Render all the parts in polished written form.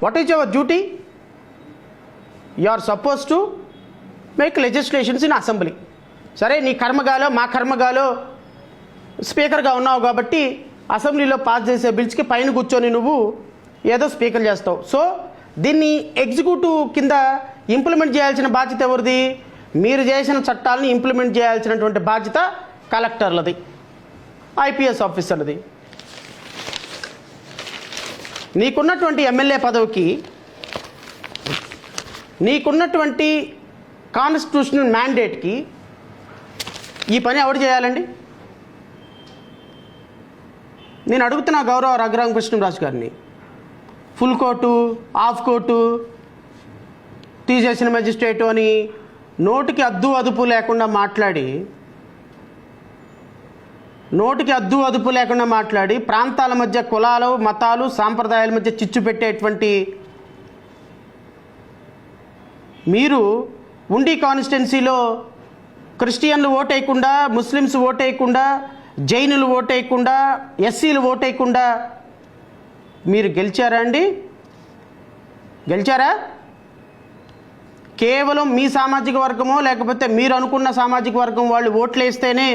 What is your duty? You are supposed to make legislations in assembly. సరే నీ కర్మగాలో మా కర్మగాలో స్పీకర్గా ఉన్నావు కాబట్టి అసెంబ్లీలో పాస్ చేసే బిల్స్కి పైన కూర్చొని నువ్వు ఏదో స్పీకర్ చేస్తావు. సో దీన్ని ఎగ్జిక్యూటివ్ కింద ఇంప్లిమెంట్ చేయాల్సిన బాధ్యత ఎవరిది? మీరు చేసిన చట్టాలను ఇంప్లిమెంట్ చేయాల్సినటువంటి బాధ్యత కలెక్టర్లది, ఐపీఎస్ ఆఫీసర్లది. నీకున్నటువంటి ఎమ్మెల్యే పదవికి నీకున్నటువంటి కాన్స్టిట్యూషనల్ మ్యాండేట్కి ఈ పని ఎవరు చేయాలండి? నేను అడుగుతున్నా గౌరవ రఘురామకృష్ణరాజు గారిని. ఫుల్ కోర్టు, హాఫ్ కోర్టు, తీసేసిన మెజిస్ట్రేటు అని నోటికి అద్దు అదుపు లేకుండా మాట్లాడి ప్రాంతాల మధ్య కులాలు, మతాలు, సాంప్రదాయాల మధ్య చిచ్చు పెట్టేటువంటి మీరు ఉండి కాన్స్టిట్యున్సీలో క్రిస్టియన్లు ఓటేయకుండా, ముస్లిమ్స్ ఓటేయకుండా, జైనులు ఓటేయకుండా, ఎస్సీలు ఓటేయకుండా మీరు గెలిచారా అండి? గెలిచారా? కేవలం మీ సామాజిక వర్గమో లేకపోతే మీరు అనుకున్న సామాజిక వర్గం వాళ్ళు ఓట్లు వేస్తేనే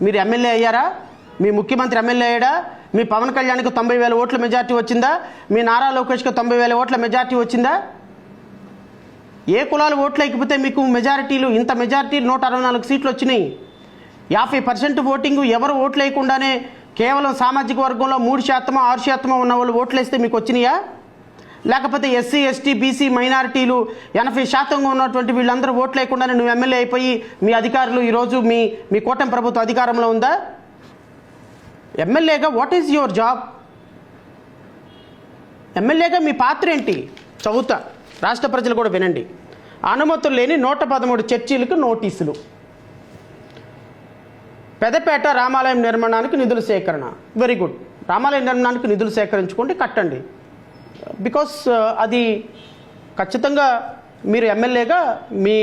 మీరు ఎమ్మెల్యే అయ్యారా? మీ ముఖ్యమంత్రి ఎమ్మెల్యే అయ్యాడా? మీ పవన్ కళ్యాణ్కి 90,000 ఓట్ల మెజార్టీ వచ్చిందా? మీ నారా లోకేష్కి 90,000 ఓట్ల మెజార్టీ వచ్చిందా? ఏ కులాలు ఓట్లు లేకపోతే మీకు మెజారిటీలు, ఇంత మెజారిటీ 164 సీట్లు వచ్చినాయి. 50% ఓటింగు ఎవరు ఓట్లు వేయకుండానే కేవలం సామాజిక వర్గంలో 3%, 6% ఉన్న వాళ్ళు ఓట్లు వేస్తే మీకు వచ్చినాయా? లేకపోతే ఎస్సీ, ఎస్టీ, బీసీ, మైనారిటీలు 80% ఉన్నటువంటి వీళ్ళందరూ ఓట్లు లేకుండానే నువ్వు ఎమ్మెల్యే అయిపోయి మీ అధికారులు ఈరోజు మీ కూటమి ప్రభుత్వం అధికారంలో ఉందా? ఎమ్మెల్యేగా వాట్ ఈజ్ యువర్ జాబ్? ఎమ్మెల్యేగా మీ పాత్ర ఏంటి? చదువుతా, రాష్ట్ర ప్రజలు కూడా వినండి. అనుమతులు లేని 113 చర్చీలకు నోటీసులు. పెదపేట రామాలయం నిర్మాణానికి నిధుల సేకరణ. Very good. రామాలయం నిర్మాణానికి నిధులు సేకరించుకోండి, కట్టండి. బికాస్ అది ఖచ్చితంగా మీరు ఎమ్మెల్యేగా మీ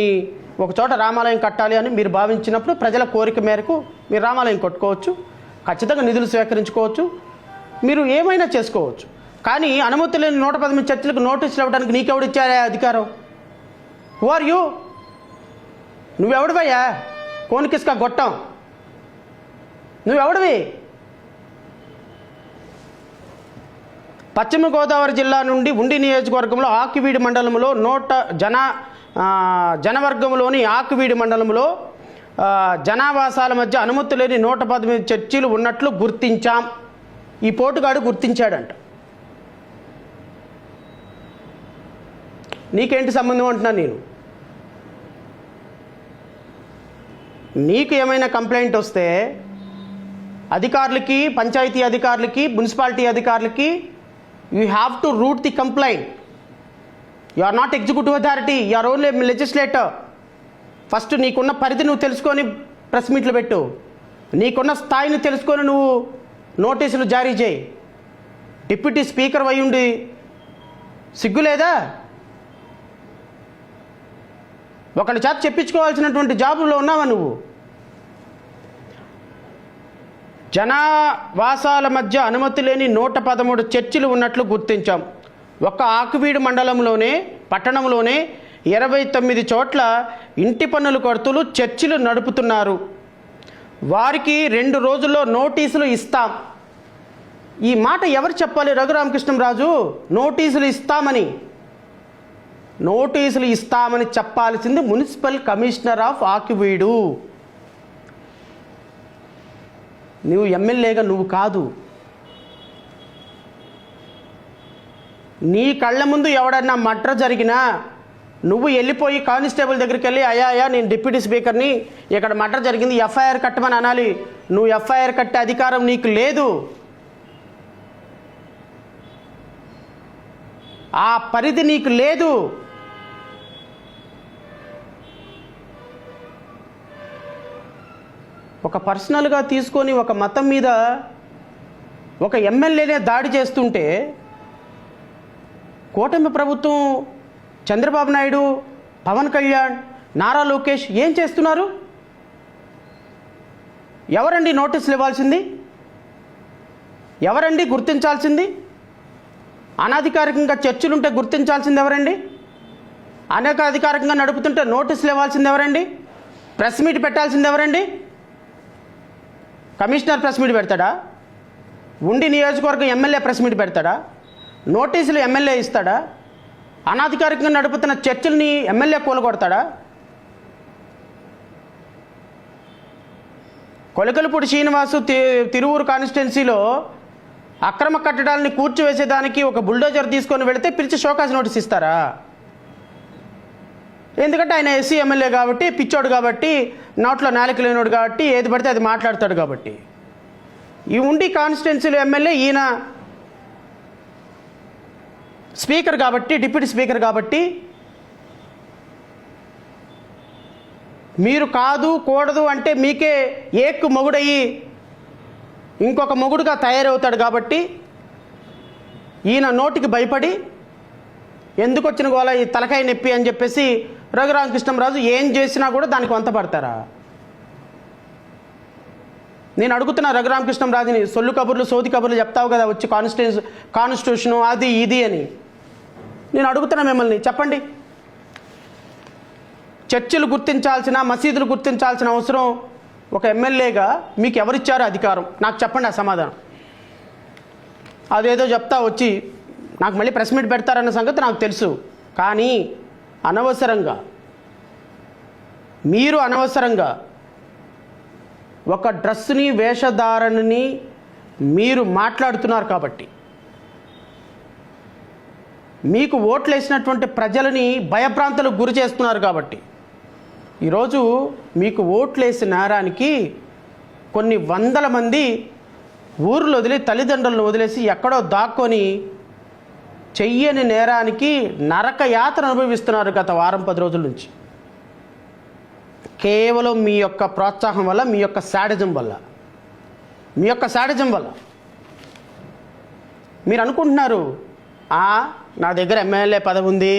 ఒక చోట రామాలయం కట్టాలి అని మీరు భావించినప్పుడు ప్రజల కోరిక మేరకు మీరు రామాలయం కట్టుకోవచ్చు, ఖచ్చితంగా నిధులు సేకరించుకోవచ్చు, మీరు ఏమైనా చేసుకోవచ్చు. కానీ అనుమతి లేని 113 చర్చలకు నోటీసులు ఇవ్వడానికి నీకెవడు ఇచ్చారా అధికారం? Who are you? నువ్వెవడివయ్యా? కోనికిస్కా గొట్టం, నువ్వెవడివి? పశ్చిమ గోదావరి జిల్లా నుండి ఉండి నియోజకవర్గంలో ఆకివీడి మండలంలో జనవర్గంలోని ఆకివీడి మండలంలో జనావాసాల మధ్య అనుమతి లేని 118 చర్చీలు ఉన్నట్లు గుర్తించాం. ఈ పోటుగాడు గుర్తించాడంట. నీకేంటి సంబంధం అంటున్నాను నేను. నీకు ఏమైనా కంప్లైంట్ వస్తే అధికారులకి, పంచాయతీ అధికారులకి, మున్సిపాలిటీ అధికారులకి you have to route the complaint. You are not executive authority, you are only legislator. First నీకున్న పరిధి నువ్వు తెలుసుకొని ప్రెస్ మీట్లు పెట్టు. నీకున్న స్థాయిని తెలుసుకొని నువ్వు నోటీసులు జారీ చేయి. డిప్యూటీ స్పీకర్ అయ్యుండి సిగ్గులేదా? ఒకళ్ళ చేత చెప్పించుకోవాల్సినటువంటి జాబులో ఉన్నావా నువ్వు? జనావాసాల మధ్య అనుమతి లేని 113 చర్చిలు ఉన్నట్లు గుర్తించాం. ఒక్క ఆకువీడు పట్టణంలోనే 29 చోట్ల ఇంటి పన్నులు కడుతూ చర్చిలు నడుపుతున్నారు. వారికి 2 రోజుల్లో నోటీసులు ఇస్తాం. ఈ మాట ఎవరు చెప్పాలి రఘురామకృష్ణరాజు? నోటీసులు ఇస్తామని చెప్పాల్సింది మున్సిపల్ కమిషనర్ ఆఫ్ ఆకివీడు. నువ్వు ఎమ్మెల్యేగా నువ్వు కాదు. నీ కళ్ళ ముందు ఎవడన్నా మర్డర్ జరిగినా నువ్వు వెళ్ళిపోయి కానిస్టేబుల్ దగ్గరికి వెళ్ళి అయ్యా నేను డిప్యూటీ స్పీకర్ని, ఇక్కడ మర్డర్ జరిగింది, ఎఫ్ఐఆర్ కట్టమని అనాలి. నువ్వు ఎఫ్ఐఆర్ కట్టే అధికారం నీకు లేదు. ఆ పరిధి నీకు లేదు. ఒక పర్సనల్గా తీసుకొని ఒక మతం మీద ఒక ఎమ్మెల్యేనే దాడి చేస్తుంటే కూటమి ప్రభుత్వం, చంద్రబాబు నాయుడు, పవన్ కళ్యాణ్, నారా లోకేష్ ఏం చేస్తున్నారు? ఎవరండి నోటీసులు ఇవ్వాల్సింది? ఎవరండి గుర్తించాల్సింది? అనధికారికంగా చర్చలుంటే గుర్తించాల్సింది ఎవరండి? అనధికారికంగా నడుపుతుంటే నోటీసులు ఇవ్వాల్సింది ఎవరండి? ప్రెస్ మీట్ పెట్టాల్సింది ఎవరండి? కమిషనర్ ప్రెస్ మీట్ పెడతాడా? ఉండి నియోజకవర్గం ఎమ్మెల్యే ప్రెస్ మీట్ పెడతాడా? నోటీసులు ఎమ్మెల్యే ఇస్తాడా? అనధికారికంగా నడుపుతున్న చర్చల్ని ఎమ్మెల్యే కూలగొడతాడా? కొలకలపూడి శ్రీనివాసు తిరువూరు కాన్స్టిట్యున్సీలో అక్రమ కట్టడాలని కూర్చివేసేదానికి ఒక బుల్డోజర్ తీసుకొని వెళితే పిలిచి షోకాజ్ నోటీస్ ఇస్తారా? ఎందుకంటే ఆయన ఎస్సీ ఎమ్మెల్యే కాబట్టి, పిచ్చోడు కాబట్టి, నోట్లో నాలుక లేనోడు కాబట్టి, ఏది పడితే అది మాట్లాడతాడు కాబట్టి. ఈ ఉండి కాన్స్టిట్యున్సీలో ఎమ్మెల్యే, ఈయన స్పీకర్ కాబట్టి, డిప్యూటీ స్పీకర్ కాబట్టి మీరు కాదు కూడదు అంటే మీకే ఏక్కు మొగుడయ్యి ఇంకొక మొగుడుగా తయారవుతాడు కాబట్టి ఈయన నోటికి భయపడి ఎందుకు వచ్చిన గోల ఈ తలకాయ నొప్పి అని చెప్పేసి రఘురామకృష్ణంరాజు ఏం చేసినా కూడా దానికి వంత పడతారా? నేను అడుగుతున్నా రఘురామకృష్ణంరాజుని, సొల్లు కబుర్లు సోది కబుర్లు చెప్తావు కదా వచ్చి కాన్స్టిట్యూషను అది ఇది అని. నేను అడుగుతున్నా మిమ్మల్ని, చెప్పండి. చర్చిలు గుర్తించాల్సిన, మసీదులు గుర్తించాల్సిన అవసరం ఒక ఎమ్మెల్యేగా మీకు ఎవరిచ్చారో అధికారం? నాకు చెప్పండి ఆ సమాధానం. అదేదో చెప్తా వచ్చి నాకు మళ్ళీ ప్రెస్ మీట్ పెడతారన్న సంగతి నాకు తెలుసు. కానీ అనవసరంగా మీరు ఒక డ్రెస్ని, వేషధారణని మీరు మాట్లాడుతున్నారు కాబట్టి, మీకు ఓట్లు వేసినటువంటి ప్రజలని భయభ్రాంతులకు గురి చేస్తున్నారు కాబట్టి, ఈరోజు మీకు ఓట్లు వేసిన నేరానికి కొన్ని వందల మంది ఊర్లు వదిలి, తల్లిదండ్రులను వదిలేసి ఎక్కడో దాక్కొని చెయ్యని నేరానికి నరక యాతన అనుభవిస్తున్నారు గత వారం 10 రోజుల నుంచి. కేవలం మీ యొక్క ప్రోత్సాహం వల్ల, మీ యొక్క శాడిజం వల్ల. మీరు అనుకుంటున్నారు నా దగ్గర ఎమ్మెల్యే పదవి ఉంది,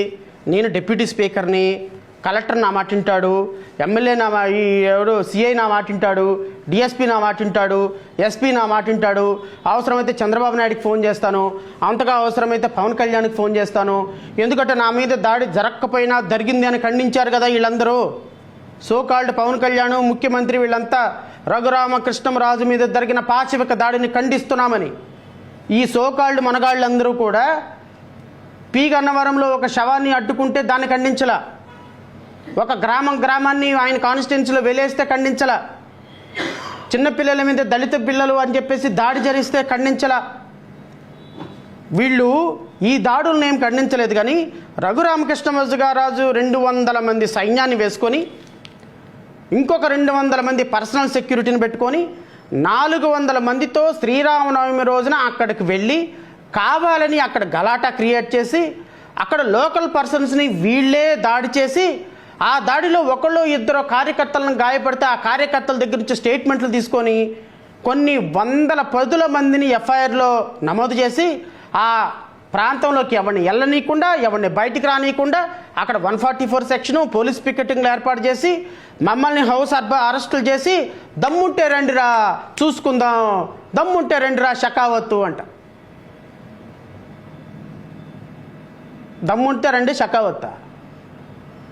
నేను డిప్యూటీ స్పీకర్ని, కలెక్టర్ నా మాట వింటాడు, ఎమ్మెల్యే ఎవడు సిఐ నా మాట వింటాడు, డిఎస్పీ నా మాట వింటాడు, ఎస్పీ నా మాట వింటాడు, అవసరమైతే చంద్రబాబు నాయుడికి ఫోన్ చేస్తాను, అంతగా అవసరమైతే పవన్ కళ్యాణ్కి ఫోన్ చేస్తాను. ఎందుకంటే నా మీద దాడి జరగకపోయినా జరిగింది అని ఖండించారు కదా వీళ్ళందరూ. సోకాల్డ్ పవన్ కళ్యాణ్, ముఖ్యమంత్రి, వీళ్ళంతా రఘురామకృష్ణంరాజు మీద జరిగిన పాశవిక దాడిని ఖండిస్తున్నామని ఈ సోకాల్డ్ మనగాళ్ళందరూ కూడా పి గన్నవరంలో ఒక శవాన్ని అడ్డుకుంటే దాన్ని ఖండించలా, ఒక గ్రామాన్ని ఆయన కాన్స్టిట్యున్సీలో వెలేస్తే ఖండించలా, చిన్నపిల్లల మీద దళిత పిల్లలు అని చెప్పేసి దాడి జరిస్తే ఖండించలా. వీళ్ళు ఈ దాడులను ఏం ఖండించలేదు. కానీ రఘురామకృష్ణరాజు 200 మంది సైన్యాన్ని వేసుకొని, ఇంకొక 200 మంది పర్సనల్ సెక్యూరిటీని పెట్టుకొని 400 మందితో శ్రీరామనవమి రోజున అక్కడికి వెళ్ళి కావాలని అక్కడ గలాటా క్రియేట్ చేసి అక్కడ లోకల్ పర్సన్స్ని వీళ్ళే దాడి చేసి, ఆ దాడిలో ఒకళ్ళు ఇద్దరు కార్యకర్తలను గాయపడితే ఆ కార్యకర్తల దగ్గర నుంచి స్టేట్మెంట్లు తీసుకొని కొన్ని వందల 10 మందిని ఎఫ్ఐఆర్లో నమోదు చేసి ఆ ప్రాంతంలోకి ఎవరిని వెళ్ళనీయకుండా, ఎవరిని బయటికి రానియకుండా అక్కడ 144 సెక్షను పోలీస్ పికెటింగ్లు ఏర్పాటు చేసి మమ్మల్ని హౌస్ అరెస్టులు చేసి దమ్ముంటే రండిరా చూసుకుందాం, దమ్ముంటే రండిరా షకావత్తు అంట. దమ్ముంటే రండి షకావత్తా,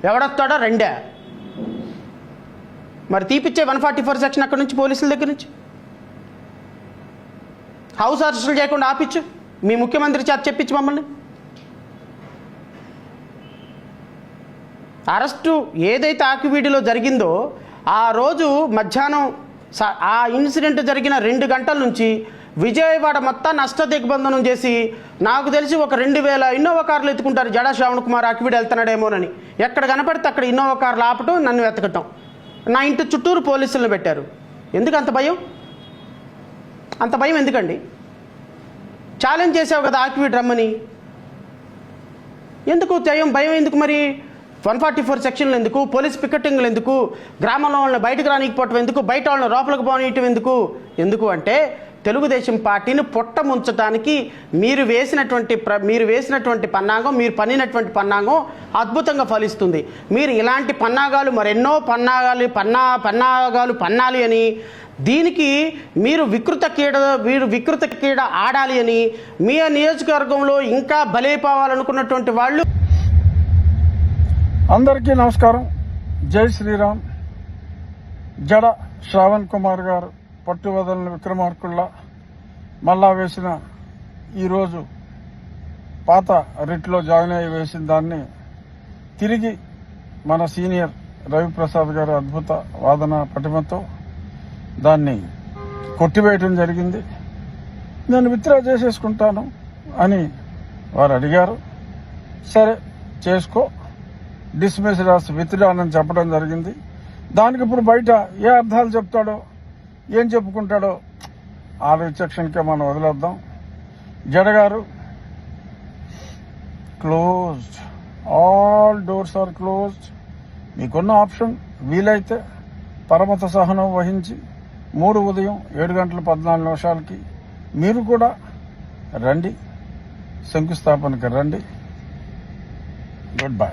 ఎవడొస్తాడో రెండే. మరి తీపిచ్చే 144 సెక్షన్ అక్కడి నుంచి, పోలీసుల దగ్గర నుంచి హౌస్ అరెస్టులు చేయకుండా ఆపిచ్చు, మీ ముఖ్యమంత్రి చేత చెప్పించు మమ్మల్ని. అరెస్టు ఏదైతే ఆకివీడిలో జరిగిందో ఆ రోజు మధ్యాహ్నం ఆ ఇన్సిడెంట్ జరిగిన 2 గంటల నుంచి విజయవాడ మొత్తం నష్ట దిగ్బంధనం చేసి, నాకు తెలిసి ఒక 2000 ఇన్నోవా కార్లు ఎత్తుకుంటారు జడా శ్రావణ్ కుమార్ ఆకివీడు వెళ్తున్నాడేమోనని. ఎక్కడ కనపడితే అక్కడ ఇన్నోవా కార్లు ఆపటం, నన్ను వెతకటం. నా ఇంటి చుట్టూరు పోలీసులను పెట్టారు. ఎందుకు అంత భయం? అంత భయం ఎందుకండి? ఛాలెంజ్ చేసావు కదా ఆకివీడు రమ్మని, ఎందుకు భయం ఎందుకు? మరి 144 సెక్షన్లు ఎందుకు? పోలీస్ పికెటింగ్లు ఎందుకు? గ్రామంలో వాళ్ళని బయటకు రానికపోవటం ఎందుకు? బయట వాళ్ళని లోపలికి పోనీయటం ఎందుకు అంటే తెలుగుదేశం పార్టీని పొట్టముంచడానికి మీరు వేసినటువంటి పన్నాగం, మీరు పన్నినటువంటి పన్నాగం అద్భుతంగా ఫలిస్తుంది. మీరు ఇలాంటి పన్నాగాలు మరెన్నో పన్నాగాలు పన్నాలి అని దీనికి మీరు వికృత క్రీడ ఆడాలి అని మీ నియోజకవర్గంలో ఇంకా బలైపోవాలనుకున్నటువంటి వాళ్ళు. అందరికీ నమస్కారం. జై శ్రీరామ్. జడ శ్రావణ్ కుమార్ గారు పట్టువదలని విక్రమార్కుల్లా మళ్ళా వేసిన ఈరోజు పాత రిట్లో జాయిన్ అయ్యి వేసిన దాన్ని తిరిగి మన సీనియర్ రవిప్రసాద్ గారు అద్భుత వాదన పటిమతో దాన్ని కొట్టివేయటం జరిగింది. నేను విత్డ్రా చేసేసుకుంటాను అని వారు అడిగారు. సరే చేసుకో, డిస్మిస్ రాసి విత్డ్రా అని చెప్పడం జరిగింది. దానికి ఇప్పుడు బయట ఏ అర్థాలు చెప్తాడో ఏం చెప్పుకుంటాడో ఆ రిజెక్షన్కే మనం వదిలేద్దాం. జడగారు closed, all doors are closed. మీకున్న ఆప్షన్ వీలైతే పరమత సహనం వహించి 3 ఉదయం 7:14 మీరు కూడా రండి, శంకుస్థాపనకి రండి. Good bye.